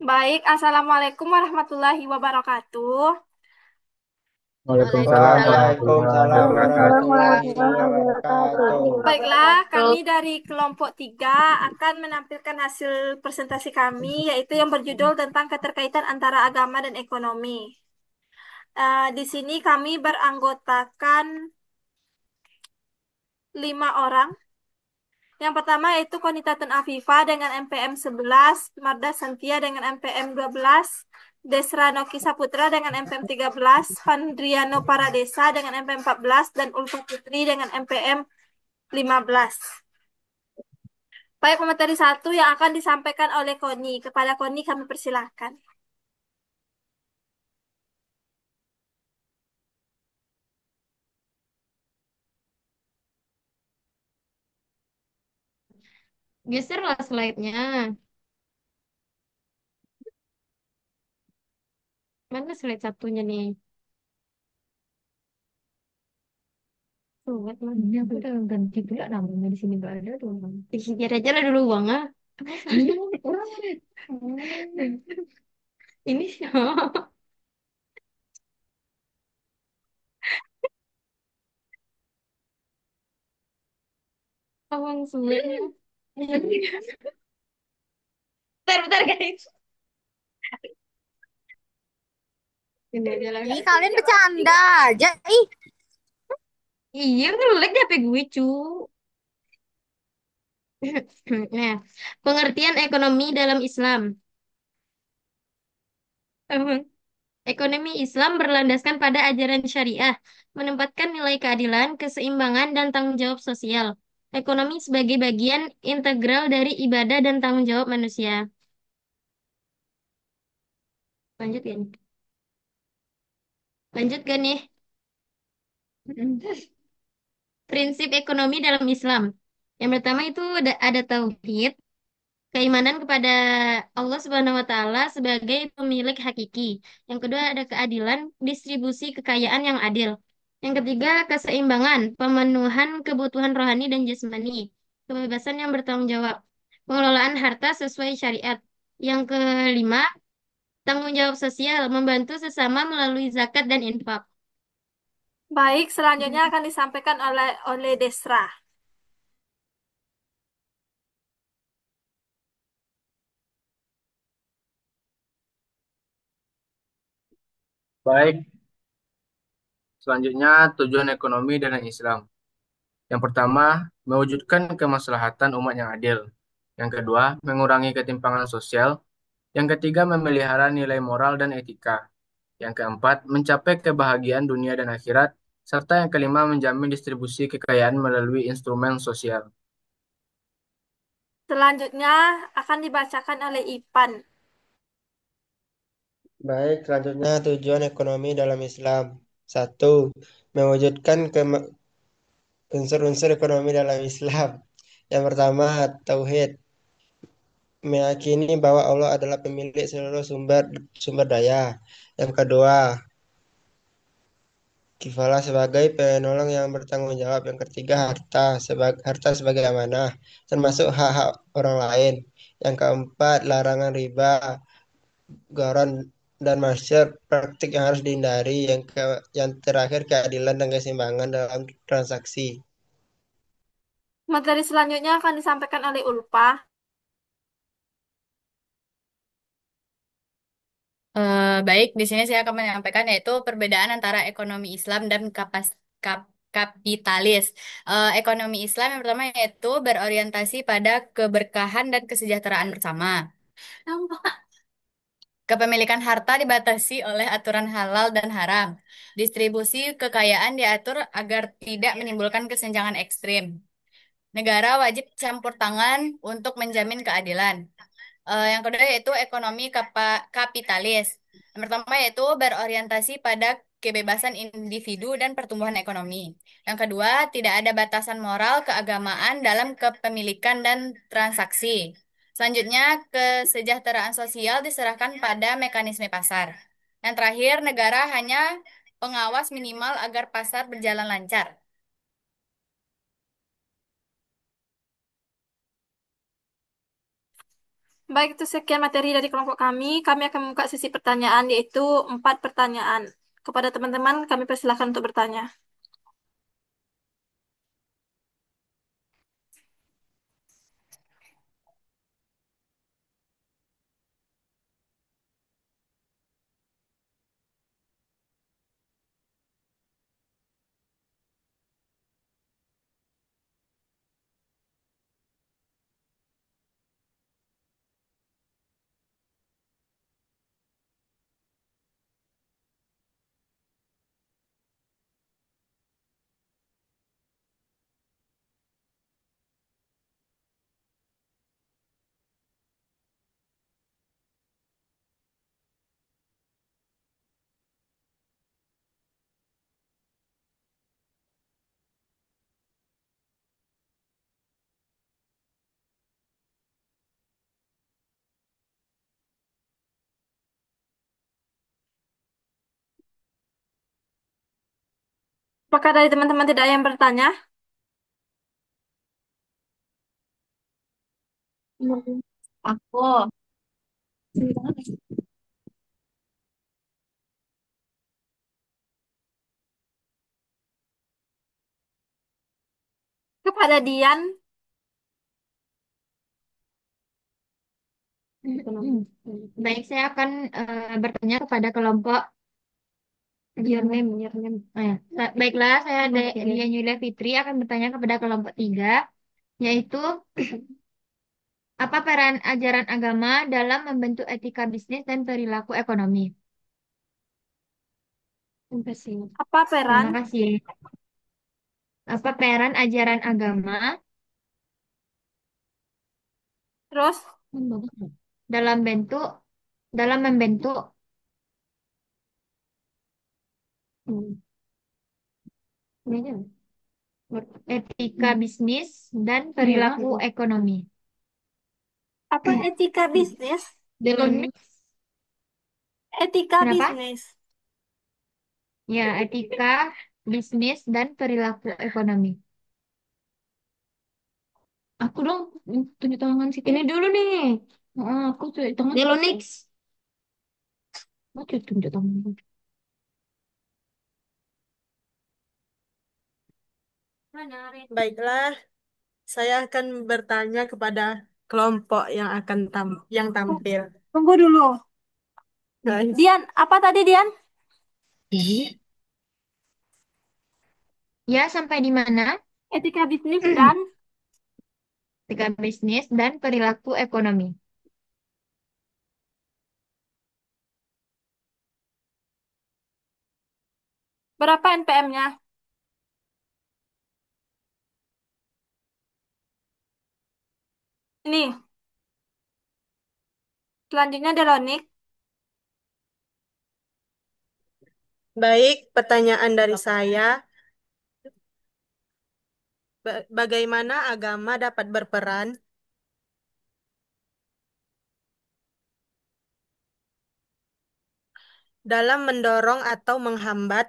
Baik, Assalamualaikum warahmatullahi wabarakatuh. Waalaikumsalam warahmatullahi Waalaikumsalam wabarakatuh. warahmatullahi wabarakatuh. Baiklah, kami dari kelompok 3 akan menampilkan hasil presentasi kami, yaitu yang berjudul tentang keterkaitan antara agama dan ekonomi. Di sini kami beranggotakan 5 orang. Yang pertama yaitu Konitatun Afifa dengan MPM 11, Marda Santia dengan MPM 12, Desra Noki Saputra dengan MPM 13, Vandriano Paradesa dengan MPM 14, dan Ulfa Putri dengan MPM 15. Baik, materi satu yang akan disampaikan oleh Koni. Kepada Koni kami persilahkan. Geserlah slide-nya. Mana slide satunya nih? Tuh, mana? Aku udah ganti pula namanya di sini gak ada tuh. Pikir aja lah dulu bang ah. Ini siapa? Abang sebenarnya. Bentar, guys. Ini aja lah Ih, guys. kalian bercanda aja. Ih, Iya, ngelag HP gue cu. Nah, pengertian ekonomi dalam Islam. Ekonomi Islam berlandaskan pada ajaran syariah, menempatkan nilai keadilan, keseimbangan, dan tanggung jawab sosial. Ekonomi sebagai bagian integral dari ibadah dan tanggung jawab manusia. Lanjut ya nih? Lanjut kan nih? Prinsip ekonomi dalam Islam. Yang pertama itu ada tauhid, keimanan kepada Allah Subhanahu wa taala sebagai pemilik hakiki. Yang kedua ada keadilan, distribusi kekayaan yang adil. Yang ketiga keseimbangan, pemenuhan kebutuhan rohani dan jasmani. Kebebasan yang bertanggung jawab, pengelolaan harta sesuai syariat. Yang kelima, tanggung jawab sosial, membantu sesama melalui zakat dan infak. Baik, selanjutnya akan disampaikan oleh Desra. Baik, selanjutnya tujuan ekonomi dalam Islam. Yang pertama, mewujudkan kemaslahatan umat yang adil. Yang kedua, mengurangi ketimpangan sosial. Yang ketiga, memelihara nilai moral dan etika. Yang keempat, mencapai kebahagiaan dunia dan akhirat. Serta yang kelima, menjamin distribusi kekayaan melalui instrumen sosial. Selanjutnya akan dibacakan oleh Ipan. Baik, selanjutnya tujuan ekonomi dalam Islam. Satu, mewujudkan unsur-unsur ekonomi dalam Islam. Yang pertama, tauhid, meyakini bahwa Allah adalah pemilik seluruh sumber sumber daya. Yang kedua, kifalah sebagai penolong yang bertanggung jawab. Yang ketiga, harta sebagai amanah, termasuk hak-hak orang lain. Yang keempat, larangan riba, garon dan masyar, praktik yang harus dihindari. Yang terakhir, keadilan dan keseimbangan dalam transaksi. Materi selanjutnya akan disampaikan oleh Ulpa. baik, di sini saya akan menyampaikan yaitu perbedaan antara ekonomi Islam dan kapitalis. Ekonomi Islam yang pertama yaitu berorientasi pada keberkahan dan kesejahteraan bersama. Kepemilikan harta dibatasi oleh aturan halal dan haram. Distribusi kekayaan diatur agar tidak menimbulkan kesenjangan ekstrim. Negara wajib campur tangan untuk menjamin keadilan. Yang kedua yaitu ekonomi kapitalis. Yang pertama yaitu berorientasi pada kebebasan individu dan pertumbuhan ekonomi. Yang kedua, tidak ada batasan moral keagamaan dalam kepemilikan dan transaksi. Selanjutnya, kesejahteraan sosial diserahkan pada mekanisme pasar. Yang terakhir, negara hanya pengawas minimal agar pasar berjalan lancar. Baik, itu sekian materi dari kelompok kami. Kami akan membuka sesi pertanyaan, yaitu 4 pertanyaan. Kepada teman-teman, kami persilahkan untuk bertanya. Apakah dari teman-teman tidak ada yang bertanya? Aku. Kepada Dian, Baik, saya akan bertanya kepada kelompok your name, your name. Baiklah, saya Dian Yulia Fitri akan bertanya kepada kelompok 3, yaitu apa peran ajaran agama dalam membentuk etika bisnis dan perilaku ekonomi? Terima kasih. apa peran? Terima kasih. Apa peran ajaran agama Terus, dalam bentuk dalam membentuk hmm, ini aja, etika bisnis dan perilaku ekonomi? apa etika bisnis? Delonik. Etika Kenapa? bisnis. Ya, etika bisnis dan perilaku ekonomi. Aku dong tunjuk tangan sih. Ini dulu nih. Aku tunjuk tangan. Delonix. Aku tunjuk tangan. Baiklah, saya akan bertanya kepada kelompok yang akan yang tampil. Tunggu dulu. Guys, Dian, apa tadi Dian? Ya, sampai di mana? Etika bisnis dan Etika bisnis dan perilaku ekonomi. berapa NPM-nya? Ini, selanjutnya Delonik. baik, pertanyaan dari saya, bagaimana agama dapat berperan dalam mendorong atau menghambat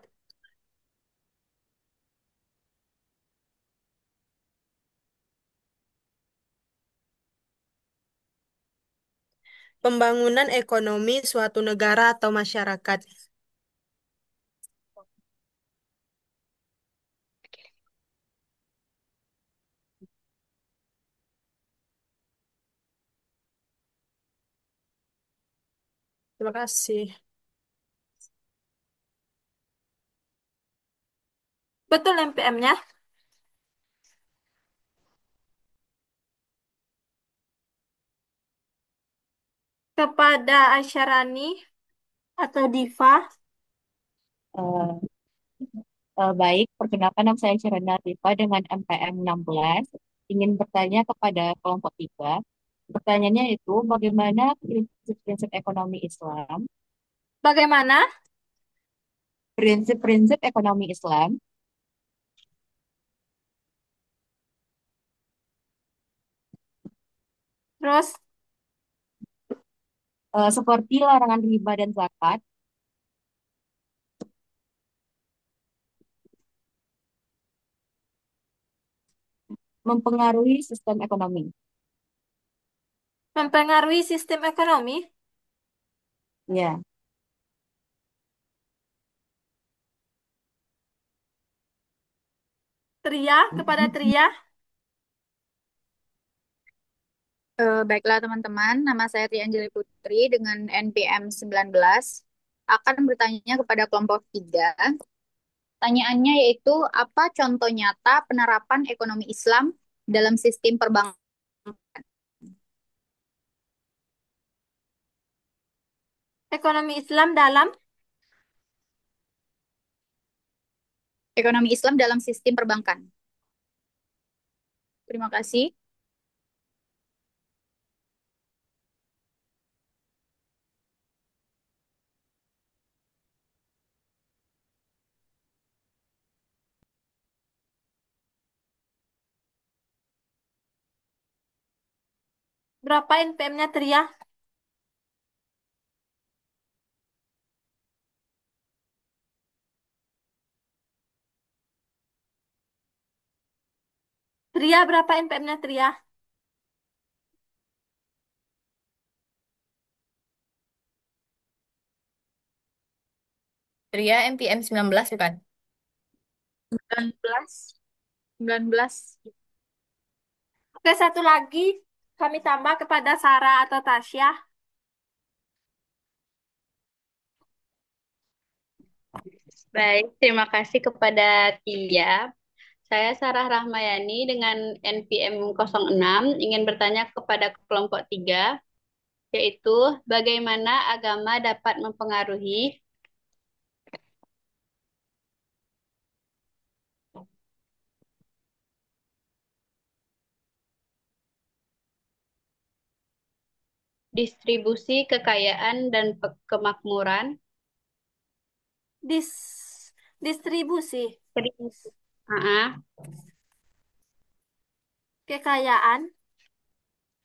pembangunan ekonomi suatu negara atau masyarakat? Terima kasih. Betul NPM-nya. Kepada Aisyarani atau Diva. Eh, Baik, perkenalkan nama saya Sherina Rifa dengan MPM 16. Ingin bertanya kepada kelompok 3. Pertanyaannya itu, bagaimana prinsip-prinsip ekonomi Islam, Bagaimana? prinsip-prinsip ekonomi Islam Terus, seperti larangan riba dan zakat, mempengaruhi sistem ekonomi? Mempengaruhi sistem ekonomi. Ya. Tria, kepada Tria. Baiklah teman-teman, nama saya Trianjeli Putri dengan NPM 19 akan bertanya kepada kelompok 3. Pertanyaannya yaitu apa contoh nyata penerapan ekonomi Islam dalam sistem perbankan? Ekonomi Islam dalam. Ekonomi Islam dalam sistem perbankan. Terima kasih. Berapa NPM-nya Tria? Tria, berapa NPM-nya Tria? Ria MPM 19 bukan? 19. 19. Oke, satu lagi. Kami tambah kepada Sarah atau Tasya. Baik, terima kasih kepada Tia. Saya Sarah Rahmayani dengan NPM 06 ingin bertanya kepada kelompok 3, yaitu bagaimana agama dapat mempengaruhi distribusi kekayaan dan kemakmuran. Distribusi Ah, kekayaan.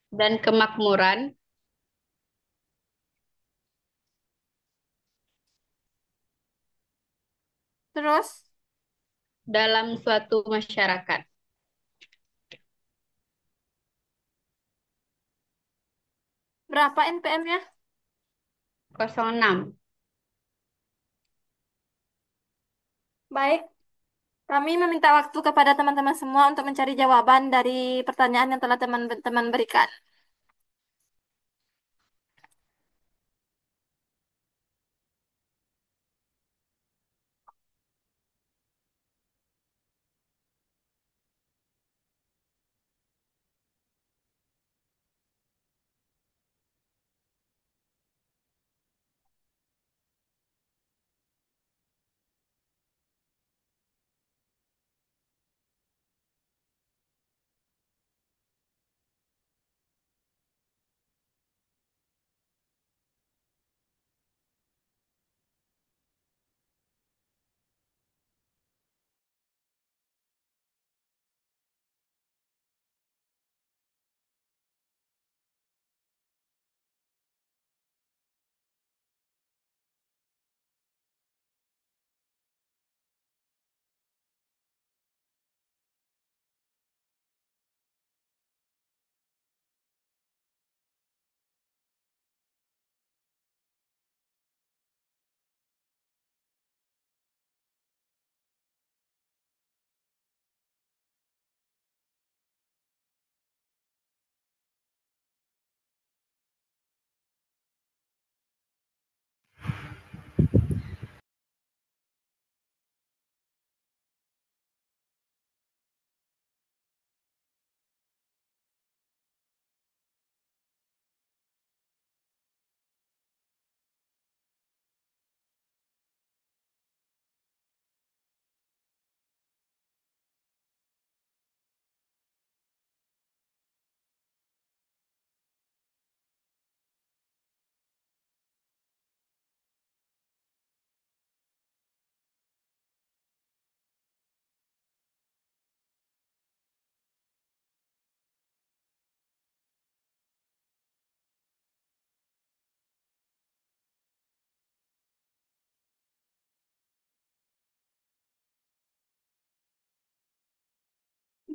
dan kemakmuran Terus, dalam suatu masyarakat. berapa NPM-nya? 06. Baik, kami meminta waktu kepada teman-teman semua untuk mencari jawaban dari pertanyaan yang telah teman-teman berikan.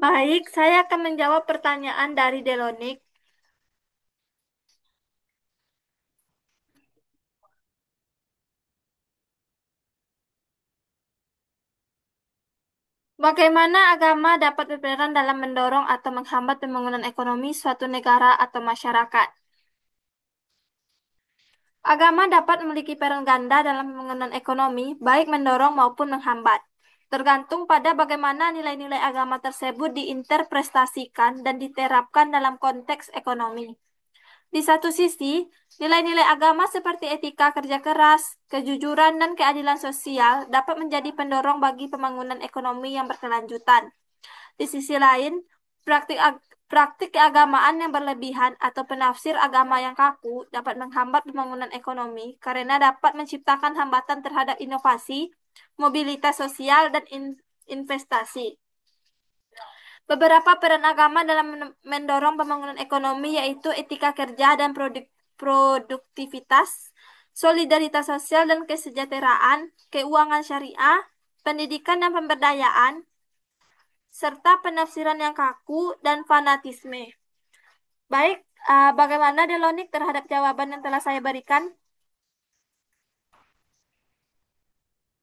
Baik, saya akan menjawab pertanyaan dari Delonik. Bagaimana agama dapat berperan dalam mendorong atau menghambat pembangunan ekonomi suatu negara atau masyarakat? Agama dapat memiliki peran ganda dalam pembangunan ekonomi, baik mendorong maupun menghambat. Tergantung pada bagaimana nilai-nilai agama tersebut diinterpretasikan dan diterapkan dalam konteks ekonomi. Di satu sisi, nilai-nilai agama seperti etika kerja keras, kejujuran, dan keadilan sosial dapat menjadi pendorong bagi pembangunan ekonomi yang berkelanjutan. Di sisi lain, praktik keagamaan yang berlebihan atau penafsir agama yang kaku dapat menghambat pembangunan ekonomi karena dapat menciptakan hambatan terhadap inovasi, mobilitas sosial, dan investasi. Beberapa peran agama dalam mendorong pembangunan ekonomi yaitu etika kerja dan produktivitas, solidaritas sosial dan kesejahteraan, keuangan syariah, pendidikan dan pemberdayaan, serta penafsiran yang kaku dan fanatisme. Baik, bagaimana Delonik terhadap jawaban yang telah saya berikan?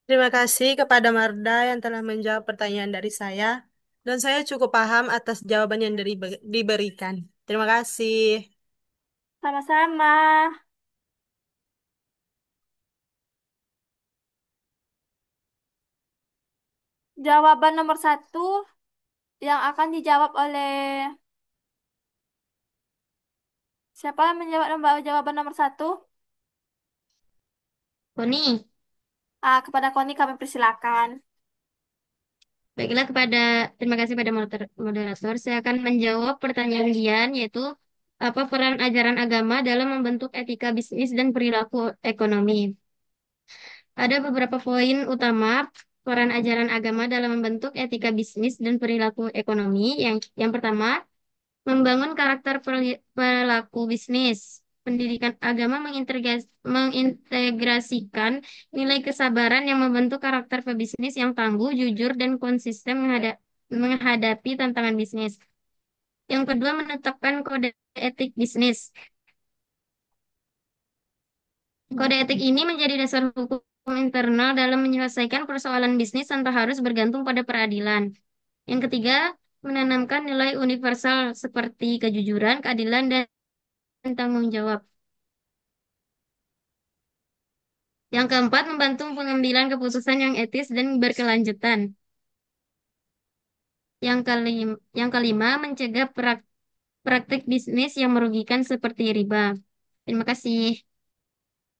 Terima kasih kepada Marda yang telah menjawab pertanyaan dari saya, dan saya cukup paham atas jawaban yang diberikan. Terima kasih. Sama-sama. Jawaban nomor 1 yang akan dijawab oleh siapa yang menjawab jawaban nomor 1? Koni, Kepada Koni kami persilakan. baiklah terima kasih pada moderator. Saya akan menjawab pertanyaan Dian, yaitu apa peran ajaran agama dalam membentuk etika bisnis dan perilaku ekonomi. Ada beberapa poin utama peran ajaran agama dalam membentuk etika bisnis dan perilaku ekonomi. Yang pertama, membangun karakter pelaku bisnis. Pendidikan agama mengintegrasikan nilai kesabaran yang membentuk karakter pebisnis yang tangguh, jujur, dan konsisten menghadapi tantangan bisnis. Yang kedua, menetapkan kode etik bisnis. Kode etik ini menjadi dasar hukum internal dalam menyelesaikan persoalan bisnis tanpa harus bergantung pada peradilan. Yang ketiga, menanamkan nilai universal seperti kejujuran, keadilan, dan tanggung jawab. Yang keempat, membantu pengambilan keputusan yang etis dan berkelanjutan. Yang kelima, mencegah praktik bisnis yang merugikan seperti riba. Terima kasih.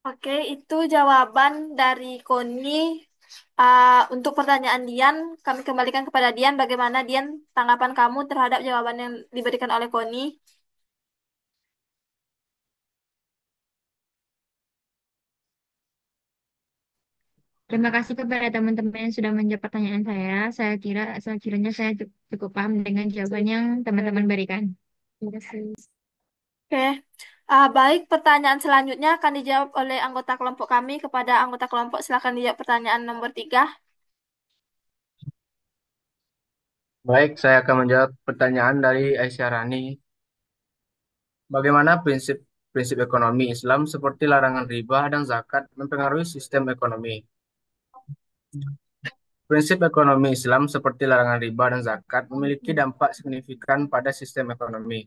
Oke, itu jawaban dari Koni. Untuk pertanyaan Dian, kami kembalikan kepada Dian. Bagaimana Dian tanggapan kamu terhadap jawaban yang diberikan oleh Koni? Terima kasih kepada teman-teman yang sudah menjawab pertanyaan saya. Kiranya saya cukup paham dengan jawaban yang teman-teman berikan. Terima kasih. Oke, baik. Pertanyaan selanjutnya akan dijawab oleh anggota kelompok kami. Kepada anggota kelompok, silakan dijawab pertanyaan nomor 3. Baik, saya akan menjawab pertanyaan dari Aisyah Rani. Bagaimana prinsip ekonomi Islam seperti larangan riba dan zakat mempengaruhi sistem ekonomi? Prinsip ekonomi Islam seperti larangan riba dan zakat memiliki dampak signifikan pada sistem ekonomi.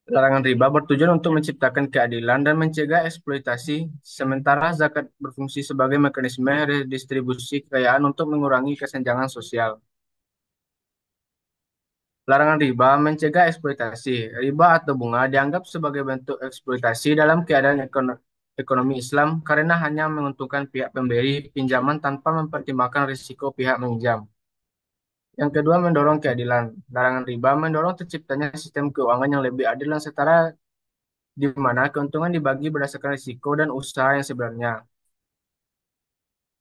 Larangan riba bertujuan untuk menciptakan keadilan dan mencegah eksploitasi, sementara zakat berfungsi sebagai mekanisme redistribusi kekayaan untuk mengurangi kesenjangan sosial. Larangan riba mencegah eksploitasi. Riba atau bunga dianggap sebagai bentuk eksploitasi dalam keadaan ekonomi Islam karena hanya menguntungkan pihak pemberi pinjaman tanpa mempertimbangkan risiko pihak meminjam. Yang kedua, mendorong keadilan. Larangan riba mendorong terciptanya sistem keuangan yang lebih adil dan setara di mana keuntungan dibagi berdasarkan risiko dan usaha yang sebenarnya.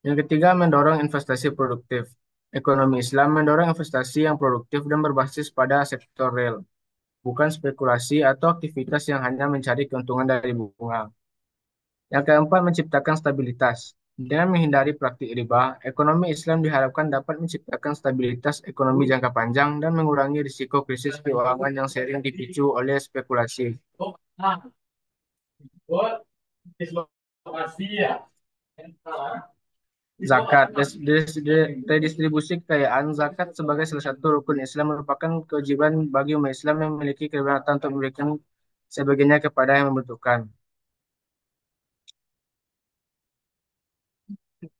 Yang ketiga, mendorong investasi produktif. Ekonomi Islam mendorong investasi yang produktif dan berbasis pada sektor real, bukan spekulasi atau aktivitas yang hanya mencari keuntungan dari bunga. Yang keempat, menciptakan stabilitas. Dengan menghindari praktik riba, ekonomi Islam diharapkan dapat menciptakan stabilitas ekonomi jangka panjang dan mengurangi risiko krisis keuangan yang sering dipicu oleh spekulasi. Zakat. Redistribusi kekayaan zakat sebagai salah satu rukun Islam merupakan kewajiban bagi umat Islam yang memiliki kedaulatan untuk memberikan sebagiannya kepada yang membutuhkan.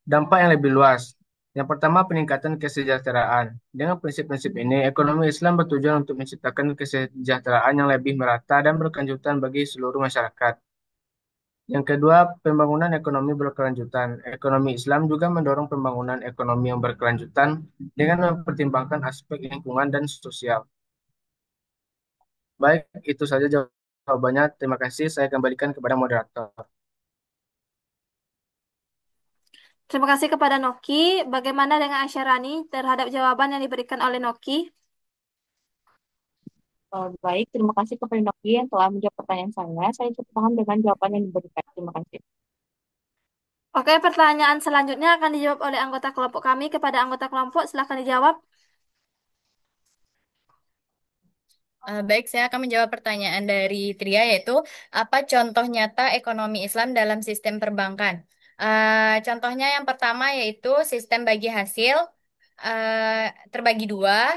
Dampak yang lebih luas. Yang pertama, peningkatan kesejahteraan. Dengan prinsip-prinsip ini, ekonomi Islam bertujuan untuk menciptakan kesejahteraan yang lebih merata dan berkelanjutan bagi seluruh masyarakat. Yang kedua, pembangunan ekonomi berkelanjutan. Ekonomi Islam juga mendorong pembangunan ekonomi yang berkelanjutan dengan mempertimbangkan aspek lingkungan dan sosial. Baik, itu saja jawabannya. Terima kasih. Saya kembalikan kepada moderator. Terima kasih kepada Noki. Bagaimana dengan Asyarani terhadap jawaban yang diberikan oleh Noki? Baik, terima kasih kepada Noki yang telah menjawab pertanyaan saya. Saya cukup paham dengan jawaban yang diberikan. Terima kasih. Oke, pertanyaan selanjutnya akan dijawab oleh anggota kelompok kami. Kepada anggota kelompok, silakan dijawab. Baik, saya akan menjawab pertanyaan dari Tria, yaitu apa contoh nyata ekonomi Islam dalam sistem perbankan? Contohnya yang pertama yaitu sistem bagi hasil terbagi dua.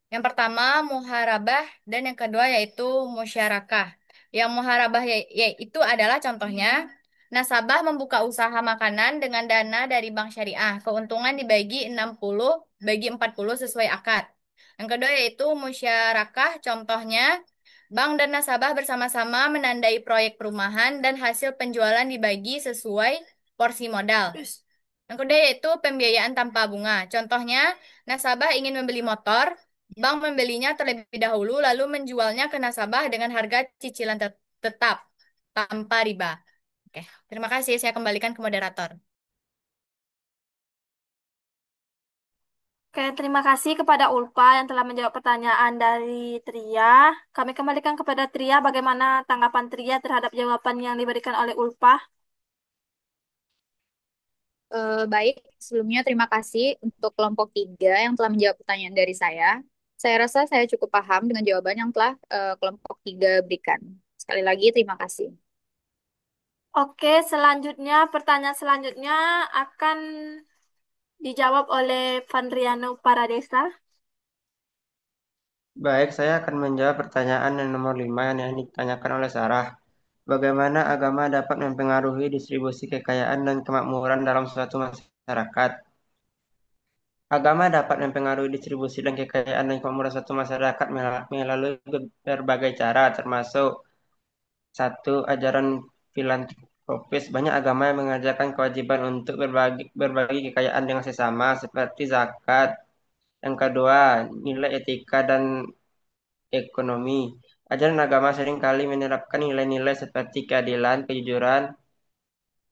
Yang pertama muharabah dan yang kedua yaitu musyarakah. Yang muharabah yaitu adalah contohnya nasabah membuka usaha makanan dengan dana dari bank syariah. Keuntungan dibagi 60 bagi 40 sesuai akad. Yang kedua yaitu musyarakah, contohnya bank dan nasabah bersama-sama menandai proyek perumahan dan hasil penjualan dibagi sesuai porsi modal. Yang kedua yaitu pembiayaan tanpa bunga. Contohnya, nasabah ingin membeli motor, bank membelinya terlebih dahulu lalu menjualnya ke nasabah dengan harga cicilan tetap tanpa riba. Oke, terima kasih. Saya kembalikan ke moderator. Oke, terima kasih kepada Ulfa yang telah menjawab pertanyaan dari Tria. Kami kembalikan kepada Tria, bagaimana tanggapan Tria terhadap jawaban yang diberikan oleh Ulfa? Baik, sebelumnya terima kasih untuk kelompok 3 yang telah menjawab pertanyaan dari saya. Saya rasa saya cukup paham dengan jawaban yang telah kelompok 3 berikan. Sekali lagi, terima kasih. Oke, selanjutnya, pertanyaan selanjutnya akan dijawab oleh Vanriano Paradesa. Baik, saya akan menjawab pertanyaan yang nomor 5 yang ditanyakan oleh Sarah. Bagaimana agama dapat mempengaruhi distribusi kekayaan dan kemakmuran dalam suatu masyarakat? Agama dapat mempengaruhi distribusi dan kekayaan dan kemakmuran suatu masyarakat melalui berbagai cara, termasuk satu, ajaran filantropis. Banyak agama yang mengajarkan kewajiban untuk berbagi kekayaan dengan sesama, seperti zakat. Yang kedua, nilai etika dan ekonomi. Ajaran agama seringkali menerapkan nilai-nilai seperti keadilan, kejujuran,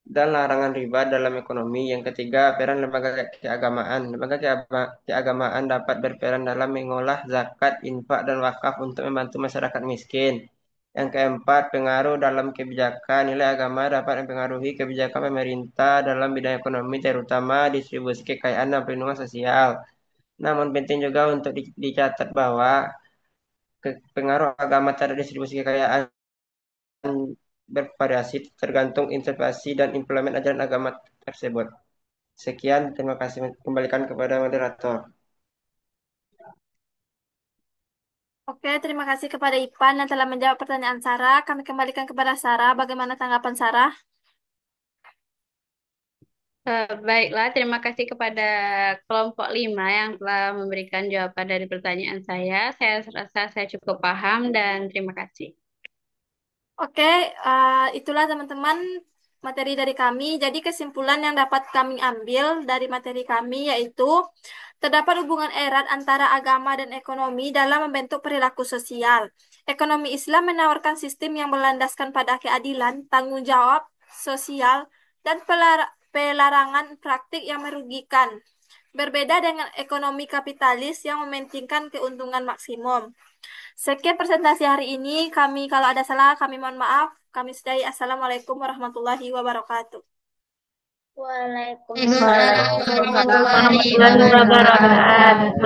dan larangan riba dalam ekonomi. Yang ketiga, peran lembaga keagamaan. Lembaga keagamaan dapat berperan dalam mengolah zakat, infak, dan wakaf untuk membantu masyarakat miskin. Yang keempat, pengaruh dalam kebijakan. Nilai agama dapat mempengaruhi kebijakan pemerintah dalam bidang ekonomi, terutama distribusi kekayaan dan perlindungan sosial. Namun penting juga untuk dicatat bahwa pengaruh agama terhadap distribusi kekayaan bervariasi tergantung interpretasi dan implemen ajaran agama tersebut. Sekian, terima kasih. Kembalikan kepada moderator. Oke, terima kasih kepada Ipan yang telah menjawab pertanyaan Sarah. Kami kembalikan kepada Sarah. Bagaimana tanggapan Sarah? Baiklah, terima kasih kepada kelompok 5 yang telah memberikan jawaban dari pertanyaan saya. Saya rasa saya cukup paham dan terima kasih. Oke, itulah teman-teman materi dari kami. Jadi kesimpulan yang dapat kami ambil dari materi kami yaitu terdapat hubungan erat antara agama dan ekonomi dalam membentuk perilaku sosial. Ekonomi Islam menawarkan sistem yang berlandaskan pada keadilan, tanggung jawab sosial, dan pelarangan praktik yang merugikan. Berbeda dengan ekonomi kapitalis yang mementingkan keuntungan maksimum. Sekian presentasi hari ini. Kalau ada salah, kami mohon maaf. Kami sudahi. Assalamualaikum warahmatullahi wabarakatuh. Waalaikumsalam Waalaikumsalam warahmatullahi warahmatullahi wabarakatuh. wabarakatuh.